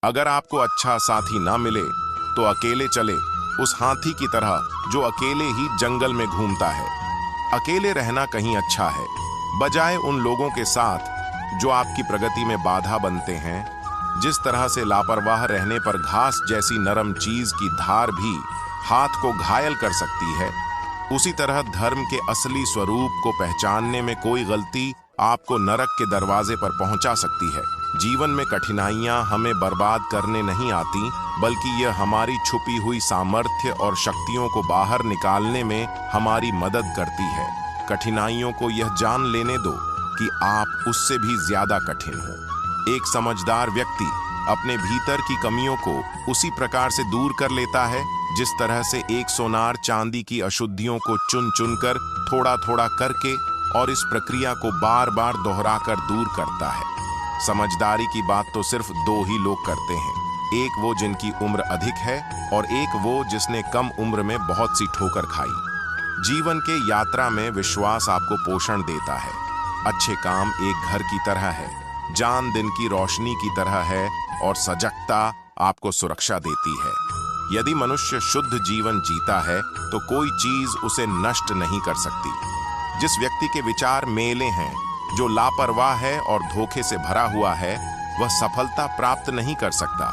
अगर आपको अच्छा साथी ना मिले तो अकेले चले, उस हाथी की तरह जो अकेले ही जंगल में घूमता है। अकेले रहना कहीं अच्छा है, बजाय उन लोगों के साथ जो आपकी प्रगति में बाधा बनते हैं। जिस तरह से लापरवाह रहने पर घास जैसी नरम चीज की धार भी हाथ को घायल कर सकती है, उसी तरह धर्म के असली स्वरूप को पहचानने में कोई गलती आपको नरक के दरवाजे पर पहुंचा सकती है। जीवन में कठिनाइयां हमें बर्बाद करने नहीं आती, बल्कि यह हमारी छुपी हुई सामर्थ्य और शक्तियों को बाहर निकालने में हमारी मदद करती है। कठिनाइयों को यह जान लेने दो कि आप उससे भी ज्यादा कठिन हो। एक समझदार व्यक्ति अपने भीतर की कमियों को उसी प्रकार से दूर कर लेता है जिस तरह से एक सोनार चांदी की अशुद्धियों को चुन चुनकर थोड़ा थोड़ा करके और इस प्रक्रिया को बार बार दोहराकर दूर करता है। समझदारी की बात तो सिर्फ दो ही लोग करते हैं, एक वो जिनकी उम्र अधिक है और एक वो जिसने कम उम्र में बहुत सी ठोकर खाई। जीवन के यात्रा में विश्वास आपको पोषण देता है। अच्छे काम एक घर की तरह है, जान दिन की रोशनी की तरह है और सजगता आपको सुरक्षा देती है। यदि मनुष्य शुद्ध जीवन जीता है तो कोई चीज उसे नष्ट नहीं कर सकती। जिस व्यक्ति के विचार मेले हैं, जो लापरवाह है और धोखे से भरा हुआ है, वह सफलता प्राप्त नहीं कर सकता।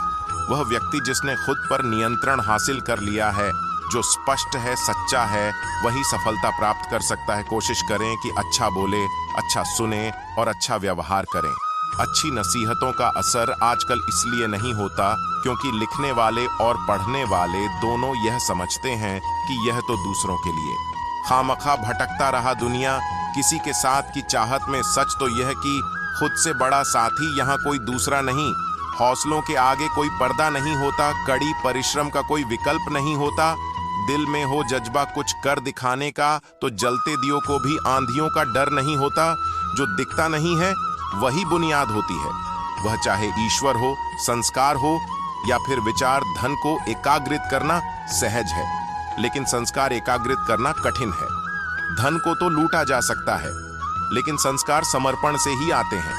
वह व्यक्ति जिसने खुद पर नियंत्रण हासिल कर लिया है, जो स्पष्ट है, सच्चा है, वही सफलता प्राप्त कर सकता है। कोशिश करें कि अच्छा बोले, अच्छा सुने और अच्छा व्यवहार करें। अच्छी नसीहतों का असर आजकल इसलिए नहीं होता क्योंकि लिखने वाले और पढ़ने वाले दोनों यह समझते हैं कि यह तो दूसरों के लिए। खामखा भटकता रहा दुनिया किसी के साथ की चाहत में। सच तो यह कि खुद से बड़ा साथी यहाँ कोई दूसरा नहीं। हौसलों के आगे कोई पर्दा नहीं होता, कड़ी परिश्रम का कोई विकल्प नहीं होता। दिल में हो जज्बा कुछ कर दिखाने का तो जलते दियों को भी आंधियों का डर नहीं होता। जो दिखता नहीं है वही बुनियाद होती है। वह चाहे ईश्वर हो, संस्कार हो या फिर विचार। धन को एकाग्रित करना सहज है, लेकिन संस्कार एकाग्रित करना कठिन है। धन को तो लूटा जा सकता है, लेकिन संस्कार समर्पण से ही आते हैं।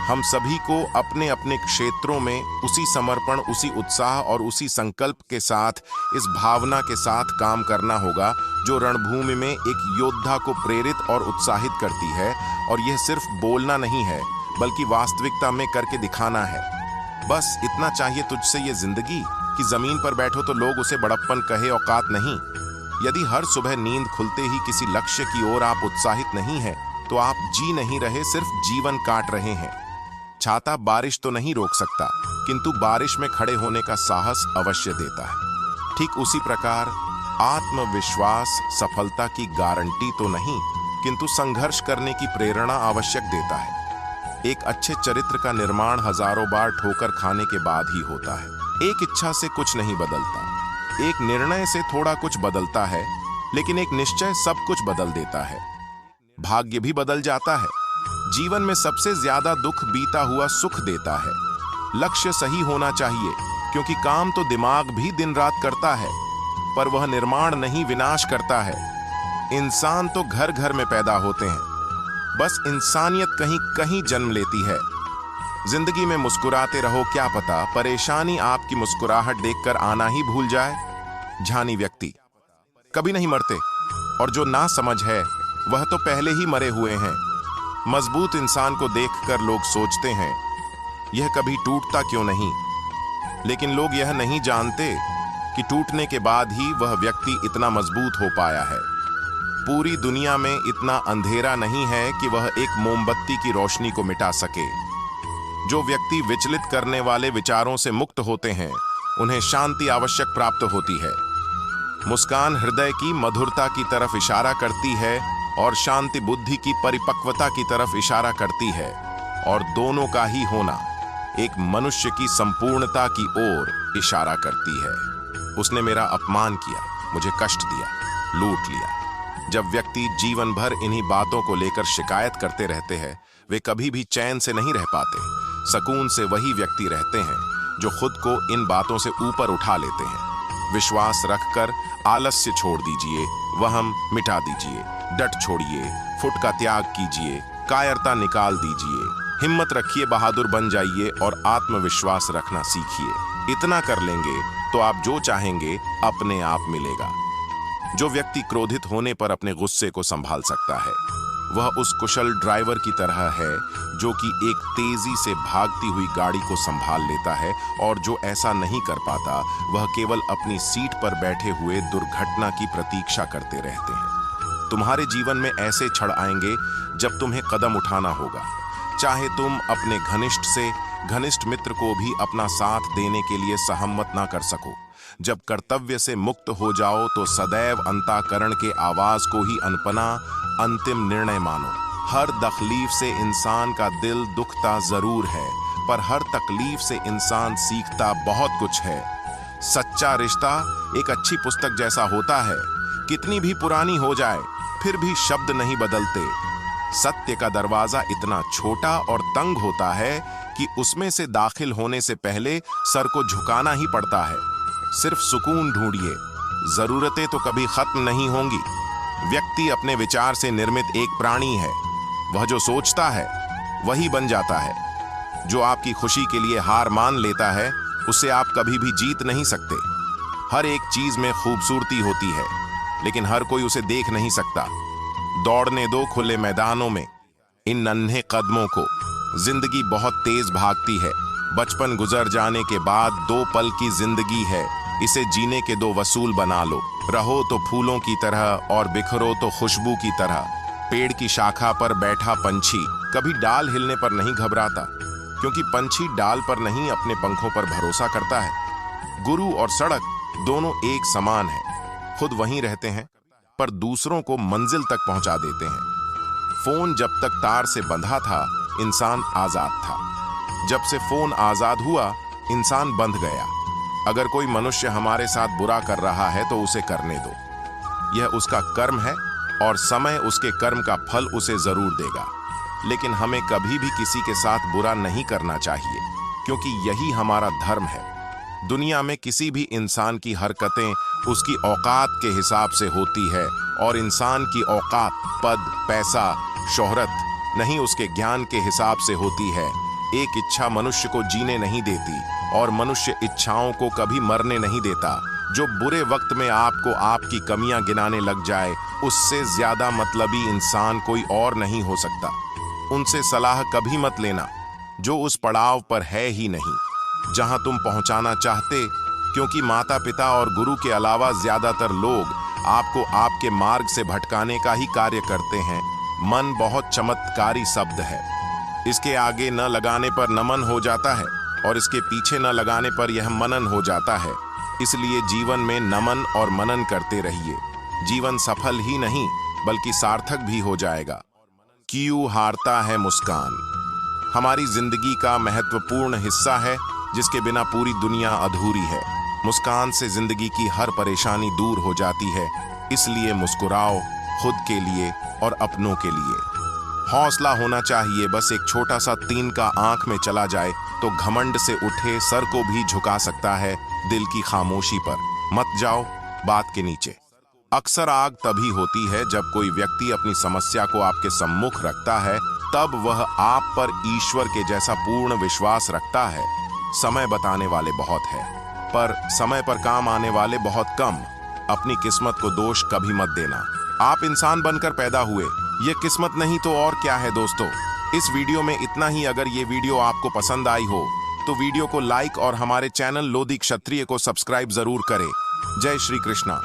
हम सभी को अपने अपने क्षेत्रों में उसी समर्पण, उसी उत्साह और उसी संकल्प के साथ, इस भावना के साथ काम करना होगा जो रणभूमि में एक योद्धा को प्रेरित और उत्साहित करती है। और यह सिर्फ बोलना नहीं है, बल्कि वास्तविकता में करके दिखाना है। बस इतना चाहिए तुझसे ये जिंदगी कि जमीन पर बैठो तो लोग उसे बड़प्पन कहे, औकात नहीं। यदि हर सुबह नींद खुलते ही किसी लक्ष्य की ओर आप उत्साहित नहीं हैं, तो आप जी नहीं रहे, सिर्फ जीवन काट रहे हैं। छाता बारिश तो नहीं रोक सकता, किंतु बारिश में खड़े होने का साहस अवश्य देता है। ठीक उसी प्रकार आत्मविश्वास सफलता की गारंटी तो नहीं, किंतु संघर्ष करने की प्रेरणा आवश्यक देता है। एक अच्छे चरित्र का निर्माण हजारों बार ठोकर खाने के बाद ही होता है। एक इच्छा से कुछ नहीं बदलता, एक निर्णय से थोड़ा कुछ बदलता है, लेकिन एक निश्चय सब कुछ बदल देता है। भाग्य भी बदल जाता है। जीवन में सबसे ज्यादा दुख बीता हुआ सुख देता है। लक्ष्य सही होना चाहिए, क्योंकि काम तो दिमाग भी दिन रात करता है, पर वह निर्माण नहीं, विनाश करता है। इंसान तो घर घर में पैदा होते हैं, बस इंसानियत कहीं कहीं जन्म लेती है। जिंदगी में मुस्कुराते रहो, क्या पता परेशानी आपकी मुस्कुराहट देखकर आना ही भूल जाए। झानी व्यक्ति कभी नहीं मरते, और जो ना समझ है वह तो पहले ही मरे हुए हैं। मजबूत इंसान को देखकर लोग सोचते हैं, यह कभी टूटता क्यों नहीं, लेकिन लोग यह नहीं जानते कि टूटने के बाद ही वह व्यक्ति इतना मजबूत हो पाया है। पूरी दुनिया में इतना अंधेरा नहीं है कि वह एक मोमबत्ती की रोशनी को मिटा सके। जो व्यक्ति विचलित करने वाले विचारों से मुक्त होते हैं, उन्हें शांति आवश्यक प्राप्त होती है। मुस्कान हृदय की मधुरता की तरफ इशारा करती है और शांति बुद्धि की परिपक्वता की तरफ इशारा करती है, और दोनों का ही होना एक मनुष्य की संपूर्णता की ओर इशारा करती है। उसने मेरा अपमान किया, मुझे कष्ट दिया, लूट लिया। जब व्यक्ति जीवन भर इन्हीं बातों को लेकर शिकायत करते रहते हैं, वे कभी भी चैन से नहीं रह पाते। सुकून से वही व्यक्ति रहते हैं जो खुद को इन बातों से ऊपर उठा लेते हैं। विश्वास रखकर आलस्य छोड़ दीजिए, वहम मिटा दीजिए, डट छोड़िए, फुट का त्याग कीजिए, कायरता निकाल दीजिए। हिम्मत रखिए, बहादुर बन जाइए और आत्मविश्वास रखना सीखिए। इतना कर लेंगे तो आप जो चाहेंगे अपने आप मिलेगा। जो व्यक्ति क्रोधित होने पर अपने गुस्से को संभाल सकता है, वह उस कुशल ड्राइवर की तरह है जो कि एक तेजी से भागती हुई गाड़ी को संभाल लेता है, और जो ऐसा नहीं कर पाता वह केवल अपनी सीट पर बैठे हुए दुर्घटना की प्रतीक्षा करते रहते हैं। तुम्हारे जीवन में ऐसे क्षण आएंगे जब तुम्हें कदम उठाना होगा, चाहे तुम अपने घनिष्ठ मित्र को भी अपना साथ देने के लिए सहमत ना कर सको। जब कर्तव्य से मुक्त हो जाओ तो सदैव अंतःकरण के आवाज को ही अनपना अंतिम निर्णय मानो। हर तकलीफ से इंसान का दिल दुखता जरूर है, पर हर तकलीफ से इंसान सीखता बहुत कुछ है। सच्चा रिश्ता एक अच्छी पुस्तक जैसा होता है, कितनी भी पुरानी हो जाए फिर भी शब्द नहीं बदलते। सत्य का दरवाजा इतना छोटा और तंग होता है कि उसमें से दाखिल होने से पहले सर को झुकाना ही पड़ता है। सिर्फ सुकून ढूंढिए, जरूरतें तो कभी खत्म नहीं होंगी। व्यक्ति अपने विचार से निर्मित एक प्राणी है। वह जो सोचता है वही बन जाता है। जो आपकी खुशी के लिए हार मान लेता है उससे आप कभी भी जीत नहीं सकते। हर एक चीज में खूबसूरती होती है, लेकिन हर कोई उसे देख नहीं सकता। दौड़ने दो खुले मैदानों में इन नन्हे कदमों को। जिंदगी बहुत तेज भागती है। बचपन गुजर जाने के बाद 2 पल की जिंदगी है, इसे जीने के 2 वसूल बना लो। रहो तो फूलों की तरह और बिखरो तो खुशबू की तरह। पेड़ की शाखा पर बैठा पंछी कभी डाल हिलने पर नहीं घबराता, क्योंकि पंछी डाल पर नहीं अपने पंखों पर भरोसा करता है। गुरु और सड़क दोनों एक समान है। खुद वहीं रहते हैं पर दूसरों को मंजिल तक पहुंचा देते हैं। फोन जब तक तार से बंधा था इंसान आजाद था। जब से फोन आजाद हुआ इंसान बंध गया। अगर कोई मनुष्य हमारे साथ बुरा कर रहा है तो उसे करने दो। यह उसका कर्म है और समय उसके कर्म का फल उसे जरूर देगा। लेकिन हमें कभी भी किसी के साथ बुरा नहीं करना चाहिए, क्योंकि यही हमारा धर्म है। दुनिया में किसी भी इंसान की हरकतें उसकी औकात के हिसाब से होती है, और इंसान की औकात पद, पैसा, शोहरत नहीं, उसके ज्ञान के हिसाब से होती है। एक इच्छा मनुष्य को जीने नहीं देती और मनुष्य इच्छाओं को कभी मरने नहीं देता। जो बुरे वक्त में आपको आपकी कमियां गिनाने लग जाए, उससे ज्यादा मतलबी इंसान कोई और नहीं हो सकता। उनसे सलाह कभी मत लेना जो उस पड़ाव पर है ही नहीं जहां तुम पहुंचाना चाहते, क्योंकि माता पिता और गुरु के अलावा ज्यादातर लोग आपको आपके मार्ग से भटकाने का ही कार्य करते हैं। मन बहुत चमत्कारी शब्द है। इसके आगे न लगाने पर नमन हो जाता है और इसके पीछे न लगाने पर यह मनन हो जाता है। इसलिए जीवन में नमन और मनन करते रहिए। जीवन सफल ही नहीं बल्कि सार्थक भी हो जाएगा। क्यों हारता है मुस्कान हमारी जिंदगी का महत्वपूर्ण हिस्सा है, जिसके बिना पूरी दुनिया अधूरी है। मुस्कान से जिंदगी की हर परेशानी दूर हो जाती है। इसलिए मुस्कुराओ, खुद के लिए और अपनों के लिए। हौसला होना चाहिए, बस एक छोटा सा तीन का आंख में चला जाए तो घमंड से उठे सर को भी झुका सकता है दिल की खामोशी पर। मत जाओ बात के नीचे। अक्सर आग तभी होती है जब कोई व्यक्ति अपनी समस्या को आपके सम्मुख रखता है, तब वह आप पर ईश्वर के जैसा पूर्ण विश्वास रखता है। समय बताने वाले बहुत है, पर समय पर काम आने वाले बहुत कम। अपनी किस्मत को दोष कभी मत देना। आप इंसान बनकर पैदा हुए, ये किस्मत नहीं तो और क्या है दोस्तों। इस वीडियो में इतना ही। अगर ये वीडियो आपको पसंद आई हो तो वीडियो को लाइक और हमारे चैनल लोधी क्षत्रिय को सब्सक्राइब जरूर करें। जय श्री कृष्णा।